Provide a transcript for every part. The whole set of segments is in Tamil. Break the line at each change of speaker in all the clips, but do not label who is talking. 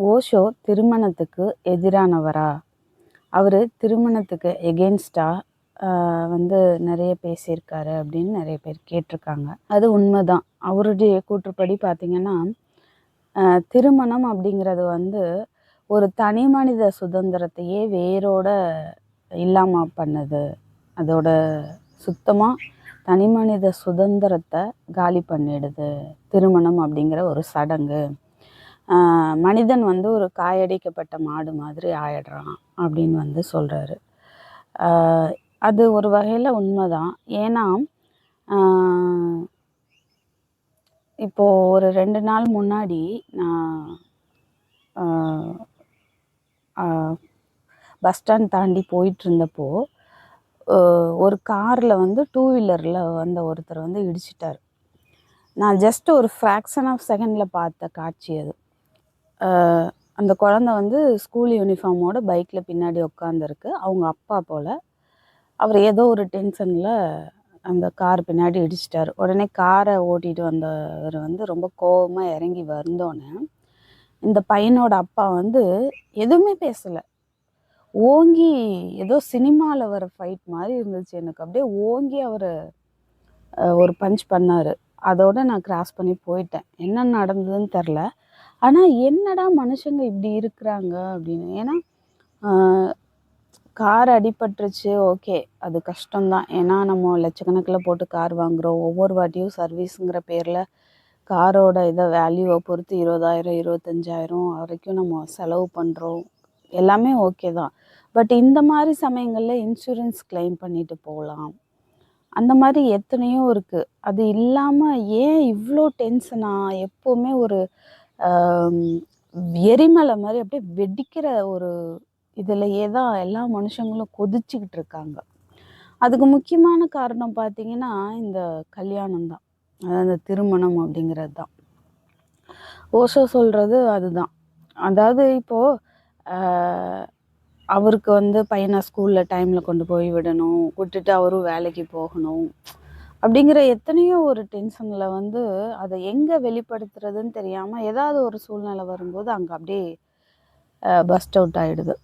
ஓஷோ திருமணத்துக்கு எதிரானவரா? அவர் திருமணத்துக்கு எகென்ஸ்டா வந்து நிறைய பேசியிருக்காரு அப்படின்னு நிறைய பேர் கேட்டிருக்காங்க. அது உண்மைதான். அவருடைய கூற்றுப்படி பார்த்திங்கன்னா, திருமணம் அப்படிங்கிறது வந்து ஒரு தனி மனித சுதந்திரத்தையே வேரோட இல்லாமல் பண்ணுது. அதோட சுத்தமாக தனி மனித சுதந்திரத்தை காலி பண்ணிடுது திருமணம் அப்படிங்கிற ஒரு சடங்கு. மனிதன் வந்து ஒரு காயடிக்கப்பட்ட மாடு மாதிரி ஆயிடுறான் அப்படின்னு வந்து சொல்கிறாரு. அது ஒரு வகையில் உண்மைதான். ஏன்னா இப்போது ஒரு 2 நாள் முன்னாடி நான் பஸ் ஸ்டாண்ட் தாண்டி போயிட்டு இருந்தப்போ ஒரு காரில் வந்து 2 வீலரில் வந்த ஒருத்தர் வந்து இடிச்சிட்டார். நான் ஜஸ்ட் ஒரு ஃப்ராக்ஷன் ஆஃப் செகண்டில் பார்த்த காட்சி அது. அந்த குழந்தை வந்து ஸ்கூல் யூனிஃபார்மோட பைக்கில் பின்னாடி உட்காந்துருக்கு. அவங்க அப்பா போல். அவர் ஏதோ ஒரு டென்ஷனில் அந்த கார் பின்னாடி இடிச்சிட்டார். உடனே காரை ஓட்டிகிட்டு வந்தவர் வந்து ரொம்ப கோபமாக இறங்கி வந்தோன்னே இந்த பையனோட அப்பா வந்து எதுவுமே பேசலை. ஓங்கி ஏதோ சினிமாவில் வர ஃபைட் மாதிரி இருந்துச்சு எனக்கு. அப்படியே ஓங்கி அவர் ஒரு பஞ்ச் பண்ணார். அதோடு நான் கிராஸ் பண்ணி போயிட்டேன். என்ன நடந்ததுன்னு தெரில. ஆனால் என்னடா மனுஷங்க இப்படி இருக்கிறாங்க அப்படின்னு. ஏன்னா கார் அடிபட்டுருச்சு, ஓகே, அது கஷ்டம்தான். ஏன்னா நம்ம லட்சக்கணக்கில் போட்டு கார் வாங்குகிறோம். ஒவ்வொரு வாட்டியும் சர்வீஸுங்கிற பேரில் காரோட இதை வேல்யூவை பொறுத்து 20,000 25,000 வரைக்கும் நம்ம செலவு பண்ணுறோம். எல்லாமே ஓகே தான். பட் இந்த மாதிரி சமயங்களில் இன்சூரன்ஸ் கிளைம் பண்ணிட்டு போகலாம். அந்த மாதிரி எத்தனையோ இருக்குது. அது இல்லாமல் ஏன் இவ்வளோ டென்ஷனாக எப்போவுமே ஒரு எரிமலை மாதிரி அப்படியே வெடிக்கிற ஒரு இதிலையே தான் எல்லா மனுஷங்களும் கொதிச்சுக்கிட்டு இருக்காங்க. அதுக்கு முக்கியமான காரணம் பார்த்திங்கன்னா இந்த கல்யாணம் தான். அதாவது திருமணம் அப்படிங்கிறது தான். ஓஷோ சொல்கிறது அதுதான். அதாவது இப்போது அவருக்கு வந்து பையனை ஸ்கூலில் டைமில் கொண்டு போய் விடணும், விட்டுட்டு அவரும் வேலைக்கு போகணும் அப்படிங்கிற எத்தனையோ ஒரு டென்ஷனில் வந்து அதை எங்கே வெளிப்படுத்துறதுன்னு தெரியாமல் ஏதாவது ஒரு சூழ்நிலை வரும்போது அங்கே அப்படியே பஸ்ட் அவுட் ஆகிடுது.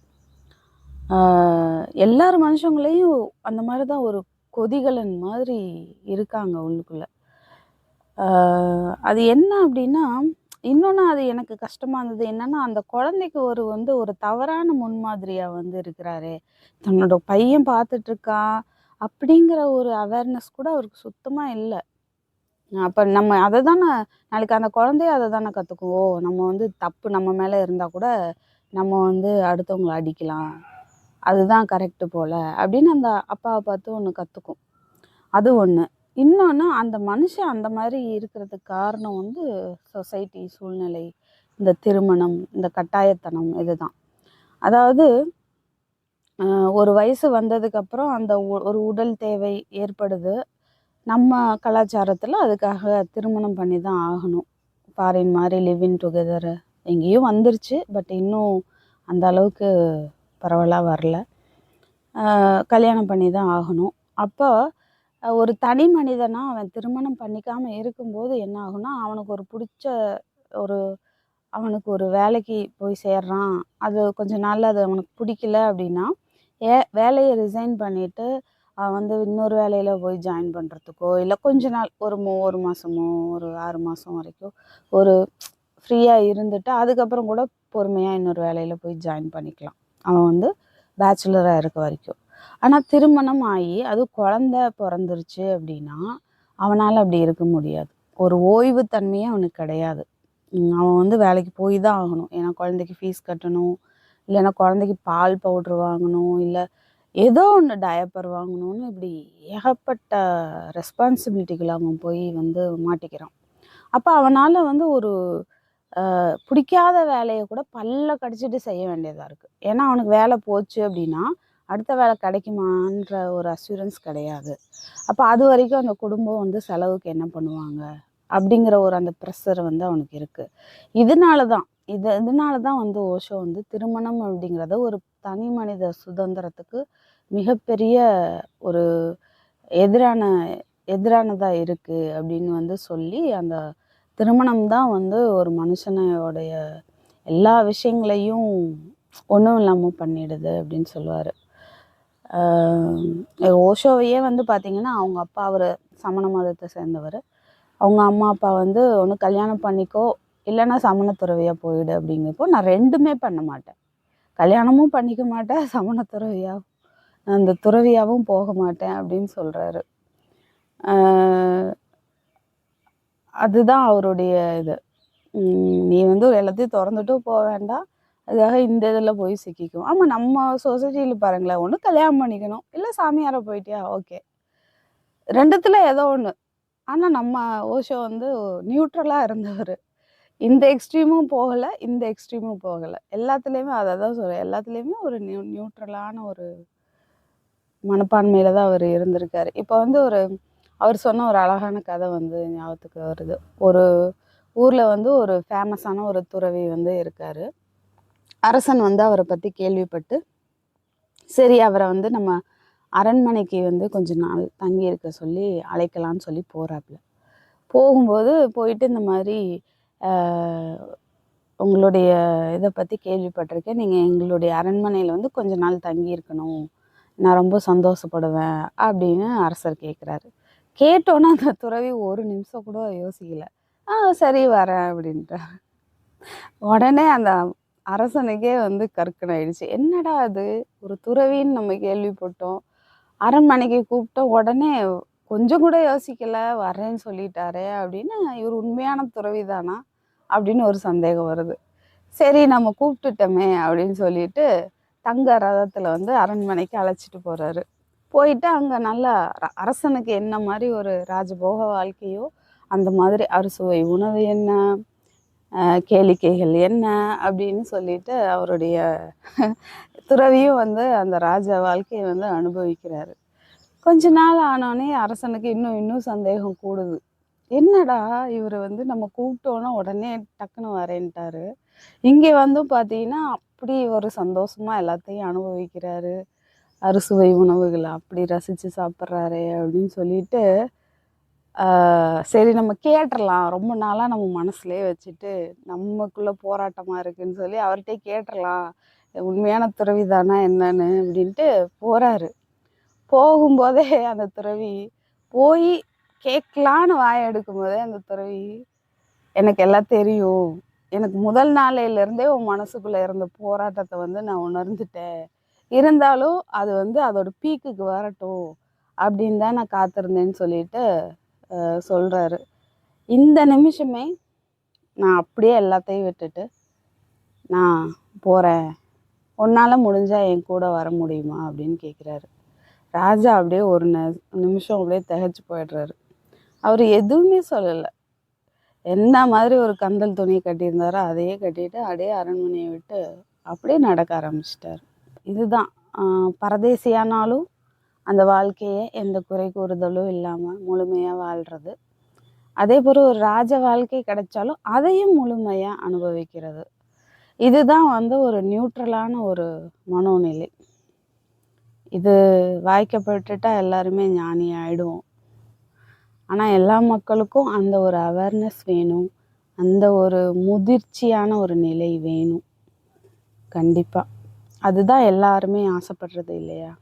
எல்லார் மனுஷங்களையும் அந்த மாதிரி தான் ஒரு கொதிகலன் மாதிரி இருக்காங்க உள்ளுக்குள்ளே. அது என்ன அப்படின்னா, இன்னொன்று அது எனக்கு கஷ்டமாக இருந்தது என்னென்னா, அந்த குழந்தைக்கு ஒரு தவறான முன்மாதிரியாக வந்து இருக்கிறாரே. தன்னோட பையன் பார்த்துட்ருக்கான் அப்படிங்கிற ஒரு அவேர்னஸ் கூட அவருக்கு சுத்தமாக இல்லை. அப்போ நம்ம அதை தானே நாளைக்கு அந்த குழந்தைய அதை தானே கற்றுக்கும். ஓ, நம்ம வந்து தப்பு நம்ம மேலே இருந்தால் கூட நம்ம வந்து அடுத்தவங்களை அடிக்கலாம், அதுதான் கரெக்டு போல் அப்படின்னு அந்த அப்பாவை பார்த்து ஒன்று கற்றுக்கும். அது ஒன்று. இன்னொன்று, அந்த மனுஷன் அந்த மாதிரி இருக்கிறதுக்கு காரணம் வந்து சொசைட்டி சூழ்நிலை, இந்த திருமணம், இந்த கட்டாயத்தனம், இதுதான். அதாவது ஒரு வயசு வந்ததுக்கப்புறம் அந்த ஒரு உடல் தேவை ஏற்படுது. நம்ம கலாச்சாரத்தில் அதுக்காக திருமணம் பண்ணி தான் ஆகணும். ஃபாரின் மாதிரி லிவிங் டுகெதர் எங்கேயும் வந்துருச்சு. பட் இன்னும் அந்த அளவுக்கு பரவலாக வரல. கல்யாணம் பண்ணி தான் ஆகணும். அப்போ ஒரு தனி மனிதனாக அவன் திருமணம் பண்ணிக்காமல் இருக்கும்போது என்ன ஆகுனா, அவனுக்கு ஒரு பிடிச்ச அவனுக்கு ஒரு வேலைக்கு போய் சேர்றான். அது கொஞ்ச நாளில் அது அவனுக்கு பிடிக்கல அப்படின்னா, வேலையை ரிசைன் பண்ணிவிட்டு அவன் வந்து இன்னொரு வேலையில் போய் ஜாயின் பண்ணுறதுக்கோ, இல்லை கொஞ்ச நாள் ஒரு மாதமோ ஒரு 6 மாதம் வரைக்கும் ஒரு ஃப்ரீயாக இருந்துட்டு அதுக்கப்புறம் கூட பொறுமையாக இன்னொரு வேலையில் போய் ஜாயின் பண்ணிக்கலாம், அவன் வந்து பேச்சுலராக இருக்க வரைக்கும். ஆனால் திருமணம் ஆகி அது குழந்த பிறந்துருச்சு அப்படின்னா அவனால் அப்படி இருக்க முடியாது. ஒரு ஓய்வு தன்மையே அவனுக்கு கிடையாது. அவன் வந்து வேலைக்கு போய் தான் ஆகணும். ஏன்னா குழந்தைக்கு ஃபீஸ் கட்டணும், இல்லைன்னா குழந்தைக்கு பால் பவுட்ரு வாங்கணும், இல்லை ஏதோ ஒன்று டயப்பர் வாங்கணும்னு இப்படி ஏகப்பட்ட ரெஸ்பான்சிபிலிட்டிகள் அவன் போய் வந்து மாட்டிக்கிறான். அப்போ அவனால் வந்து ஒரு பிடிக்காத வேலையை கூட பல்ல கடிச்சிட்டு செய்ய வேண்டியதாக இருக்குது. ஏன்னா அவனுக்கு வேலை போச்சு அப்படின்னா அடுத்த வேலை கிடைக்குமான்ற ஒரு அஷூரன்ஸ் கிடையாது. அப்போ அது வரைக்கும் அந்த குடும்பம் வந்து செலவுக்கு என்ன பண்ணுவாங்க அப்படிங்கிற ஒரு அந்த ப்ரெஷர் வந்து அவனுக்கு இருக்குது. இதனால தான் வந்து ஓஷோ வந்து திருமணம் அப்படிங்கிறத ஒரு தனி மனித சுதந்திரத்துக்கு மிகப்பெரிய ஒரு எதிரானதாக இருக்குது அப்படின்னு வந்து சொல்லி, அந்த திருமணம் தான் வந்து ஒரு மனுஷனுடைய எல்லா விஷயங்களையும் ஒன்றும் இல்லாமல் பண்ணிடுது அப்படின்னு சொல்லுவார். ஓஷோவையே வந்து பார்த்திங்கன்னா அவங்க அப்பா அவர் சமண மதத்தை சேர்ந்தவர். அவங்க அம்மா அப்பா வந்து ஒன்று கல்யாணம் பண்ணிக்கோ இல்லைன்னா சமண துறவியாக போயிடு அப்படிங்கிறப்போ நான் ரெண்டுமே பண்ண மாட்டேன், கல்யாணமும் பண்ணிக்க மாட்டேன், சமண துறவியாக அந்த துறவியாகவும் போக மாட்டேன் அப்படின்னு சொல்கிறாரு. அதுதான் அவருடைய இது. நீ வந்து எல்லாத்தையும் திறந்துட்டு போக வேண்டாம், அதுக்காக இந்த இதில் போய் சிக்கிக்கும். ஆமாம், நம்ம சொசைட்டியில் பாருங்களேன், ஒன்று கல்யாணம் பண்ணிக்கணும் இல்லை சாமியாரை போயிட்டியா ஓகே, ரெண்டுத்தில் ஏதோ ஒன்று. ஆனால் நம்ம ஓஷோ வந்து நியூட்ரலாக இருந்தவர். இந்த எக்ஸ்ட்ரீமும் போகலை, இந்த எக்ஸ்ட்ரீமும் போகலை, எல்லாத்துலேயுமே அதை தான் சொல்கிறேன், எல்லாத்துலேயுமே ஒரு நியூட்ரலான ஒரு மனப்பான்மையில் தான் அவர் இருந்திருக்காரு. இப்போ வந்து அவர் சொன்ன ஒரு அழகான கதை வந்து ஞாபகத்துக்கு வருது. ஒரு ஊரில் வந்து ஒரு ஃபேமஸான ஒரு துறவி வந்து இருக்கார். அரசன் வந்து அவரை பற்றி கேள்விப்பட்டு சரி அவரை வந்து நம்ம அரண்மனைக்கு வந்து கொஞ்ச நாள் தங்கி இருக்க சொல்லி அழைக்கலான்னு சொல்லி போகிறாப்புல. போகும்போது போயிட்டு இந்த மாதிரி உங்களுடைய இதை பற்றி கேள்விப்பட்டிருக்கேன், நீங்கள் எங்களுடைய அரண்மனையில் வந்து கொஞ்ச நாள் தங்கி இருக்கணும், நான் ரொம்ப சந்தோஷப்படுவேன் அப்படின்னு அரசர் கேட்குறாரு. கேட்டோன்னே அந்த துறவி ஒரு நிமிஷம் கூட யோசிக்கலை, சரி வரேன் அப்படின்ட்டார். உடனே அந்த அரசனுக்கே வந்து கற்கன் ஆயிடுச்சு. என்னடா அது, ஒரு துறவின்னு நம்ம கேள்விப்பட்டோம், அரண்மனைக்கு கூப்பிட்டோம், உடனே கொஞ்சம் கூட யோசிக்கலை வரேன்னு சொல்லிட்டாரே அப்படின்னு, இவர் உண்மையான துறவி தானா அப்படின்னு ஒரு சந்தேகம் வருது. சரி நம்ம கூப்பிட்டுட்டோமே அப்படின்னு சொல்லிட்டு தங்க ரதத்தில் வந்து அரண்மனைக்கு அழைச்சிட்டு போகிறாரு. போயிட்டு அங்கே நல்லா அரசனுக்கு என்ன மாதிரி ஒரு ராஜபோக வாழ்க்கையோ அந்த மாதிரி அறுசுவை உணவு என்ன, கேளிக்கைகள் என்ன அப்படின்னு சொல்லிட்டு அவருடைய துறவியும் வந்து அந்த ராஜ வாழ்க்கையை வந்து அனுபவிக்கிறாரு. கொஞ்ச நாள் ஆனோடனே அரசனுக்கு இன்னும் சந்தேகம் கூடுது. என்னடா இவர் வந்து நம்ம கூப்பிட்டோன்னா உடனே டக்குன்னு வரேன்ட்டாரு, இங்கே வந்து பார்த்தீங்கன்னா அப்படி ஒரு சந்தோஷமாக எல்லாத்தையும் அனுபவிக்கிறாரு, அறுசுவை உணவுகளை அப்படி ரசித்து சாப்பிட்றாரு அப்படின்னு சொல்லிட்டு சரி நம்ம கேட்டுடலாம், ரொம்ப நாளாக நம்ம மனசுலேயே வச்சுட்டு நமக்குள்ளே போராட்டமாக இருக்குதுன்னு சொல்லி அவர்கிட்டே கேட்டுடலாம், உண்மையான துறவி தானா என்னன்னு அப்படின்ட்டு போகிறாரு. போகும்போதே அந்த துறவி போய் கேட்கலான்னு வாயை எடுக்கும்போதே அந்த துறவி, எனக்கு எல்லாம் தெரியும், எனக்கு முதல் நாளையிலேருந்தே உன் மனசுக்குள்ளே இருந்த போராட்டத்தை வந்து நான் உணர்ந்துட்டேன், இருந்தாலும் அது வந்து அதோட பீக்குக்கு வரட்டும் அப்படின்னு தான் நான் காத்திருந்தேன்னு சொல்லிட்டு சொல்கிறாரு. இந்த நிமிஷமே நான் அப்படியே எல்லாத்தையும் விட்டுட்டு நான் போகிறேன், உன்னால் முடிஞ்சால் என் கூட வர முடியுமா அப்படின்னு கேட்குறாரு. ராஜா அப்படியே ஒரு நிமிஷம் அப்படியே திகைச்சு போயிடுறாரு. அவர் எதுவுமே சொல்லலை, என்ன மாதிரி ஒரு கந்தல் துணியை கட்டியிருந்தாரோ அதையே கட்டிட்டு அப்படியே அரண்மனையை விட்டு அப்படியே நடக்க ஆரம்பிச்சிட்டார். இதுதான் பரதேசியானாலும் அந்த வாழ்க்கையை எந்த குறை கூறுதலும் இல்லாமல் முழுமையாக வாழ்கிறது. அதே போல் ஒரு ராஜ வாழ்க்கை கிடைச்சாலும் அதையும் முழுமையாக அனுபவிக்கிறது. இதுதான் வந்து ஒரு நியூட்ரலான ஒரு மனோநிலை. இது வாய்க்கப்பட்டுட்டா எல்லாருமே ஞானி ஆகிடுவோம். ஆனால் எல்லா மக்களுக்கும் அந்த ஒரு அவேர்னஸ் வேணும், அந்த ஒரு முதிர்ச்சியான ஒரு நிலை வேணும் கண்டிப்பாக. அதுதான் எல்லாருமே ஆசைப்படுறது இல்லையா?